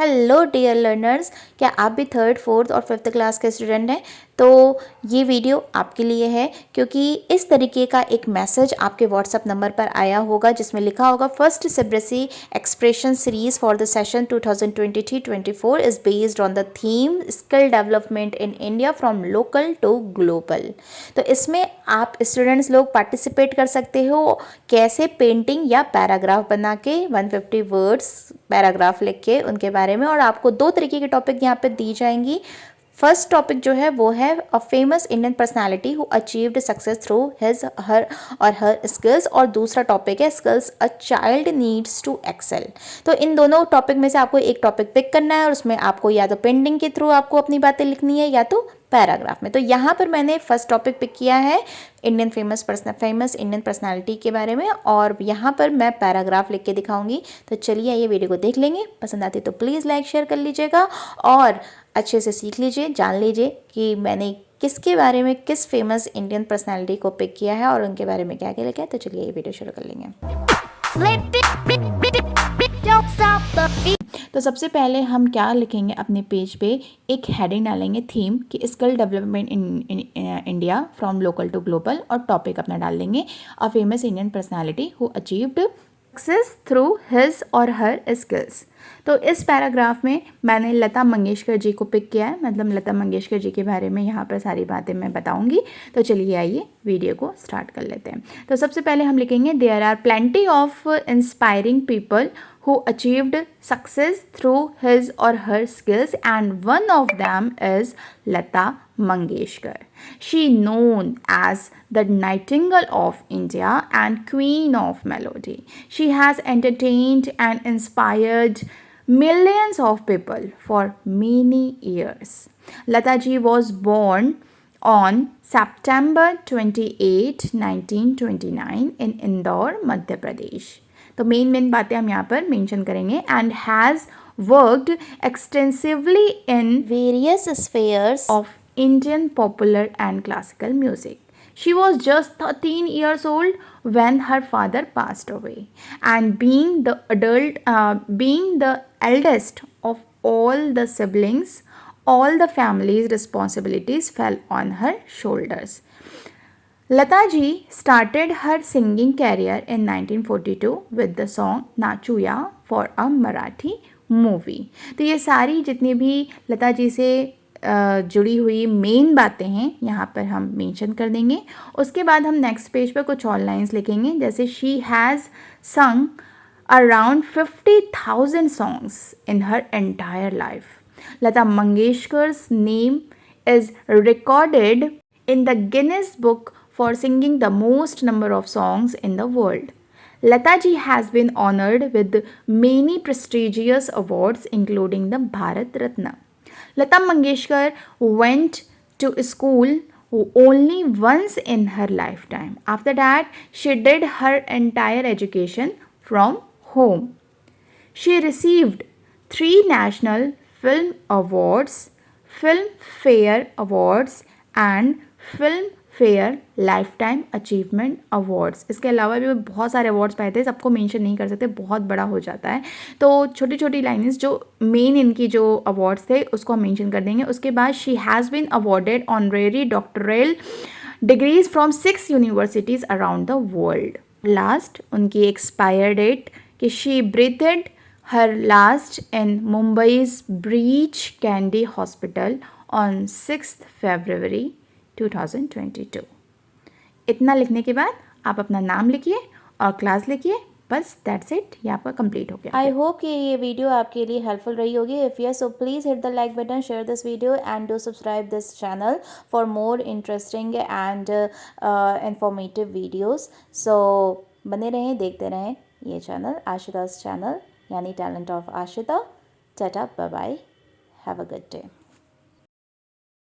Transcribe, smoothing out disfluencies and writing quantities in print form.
Hello dear learners, क्या आप भी थर्ड फोर्थ और फिफ्थ क्लास के स्टूडेंट हैं? तो ये वीडियो आपके लिए है क्योंकि इस तरीके का एक मैसेज आपके व्हाट्सएप नंबर पर आया होगा जिसमें लिखा होगा first CBSE expression series for the session 2023-24 is based on the theme skill development in India from local to global. तो इसमें आप स्टूडेंट्स लोग पार्टिसिपेट कर सकते हो कैसे पेंटिंग या पैराग्राफ बना के 150 वर्ड्स पैराग्राफ लिख के उनके बारे में। और आपको दो तरीके की टॉपिक यहाँ पे दी जाएंगी। फर्स्ट टॉपिक जो है वो है a famous Indian personality who achieved success through his her or her skills, और दूसरा टॉपिक है skills a child needs to excel. तो इन दोनों टॉपिक में से आपको एक टॉपिक पिक करना है और उसमें आपको या तो पेंटिंग के थ्रू आपको अपनी बातें लिखनी है या तो पैराग्राफ में। तो यहाँ पर मैंने फर्स्ट टॉपिक पिक किया है फेमस इंडियन पर्सनालिटी के बारे में, और यहाँ पर मैं पैराग्राफ लिख के दिखाऊंगी। तो चलिए ये वीडियो को देख लेंगे, पसंद आती तो प्लीज़ लाइक शेयर कर लीजिएगा और अच्छे से सीख लीजिए, जान लीजिए कि मैंने किसके बारे में किस फेमस इंडियन पर्सनालिटी को पिक किया है और उनके बारे में क्या क्या लिखा है। तो चलिए ये वीडियो शुरू कर लेंगे। तो सबसे पहले हम क्या लिखेंगे, अपने पेज पे एक हेडिंग डालेंगे थीम कि skill development in India from local to global, और टॉपिक अपना डाल देंगे a famous Indian personality who achieved success through his or her skills. तो इस पैराग्राफ में मैंने लता मंगेशकर जी को पिक किया है, मतलब लता मंगेशकर जी के बारे में यहाँ पर सारी बातें मैं बताऊंगी। तो चलिए आइए वीडियो को स्टार्ट कर लेते हैं। तो सबसे पहले हम लिखेंगे there are plenty of inspiring people who achieved success through his or her skills, and one of them is Lata Mangeshkar. She known as the Nightingale of India and Queen of Melody. She has entertained and inspired millions of people for many years. Lata ji was born on September 28, 1929 in Indore, Madhya Pradesh. तो main बातें हम यहाँ पर mention करेंगे। And has worked extensively in various spheres of Indian popular and classical music. She was just 13 years old when her father passed away, and being the eldest of all the siblings, all the family's responsibilities fell on her shoulders. Lata ji started her singing career in 1942 with the song Nachuya for a Marathi movie. तो ये सारी जितनी भी लता जी से जुड़ी हुई main बातें हैं यहाँ पर हम मेंशन कर देंगे। उसके बाद हम नेक्स्ट पेज पर कुछ और लाइन्स लिखेंगे, जैसे she has sung around 50,000 songs in her entire life. Lata Mangeshkar's name is recorded in the Guinness Book for singing the most number of songs in the world. Lata ji has been honored with many prestigious awards including the Bharat Ratna. Lata Mangeshkar went to school only once in her lifetime. After that, she did her entire education from home. She received 3 National Film Awards, Filmfare Awards and Filmfare Lifetime Achievement Awards. इसके अलावा भी बहुत सारे awards पाए थे, सबको mention नहीं कर सकते, बहुत बड़ा हो जाता है। तो छोटी छोटी लाइन्स जो मेन इनकी जो अवार्ड्स थे उसको हम मेंशन कर देंगे। उसके बाद she has been awarded honorary doctoral degrees from 6 universities around the world. Last उनकी एक्सपायर डेट कि she breathed her last in Mumbai's Breach Candy Hospital on 6th February 2022. इतना लिखने के बाद आप अपना नाम लिखिए और क्लास लिखिए, बस दैट्स इट, ये आपका कंप्लीट हो गया। आई होप कि ये वीडियो आपके लिए हेल्पफुल रही होगी। If yes, so please hit the like button, share this video and do subscribe this channel for more interesting and informative videos. So बने रहें, देखते रहें ये चैनल, आशिता's चैनल यानी talent of Ashita. Tata, bye bye, have a good day.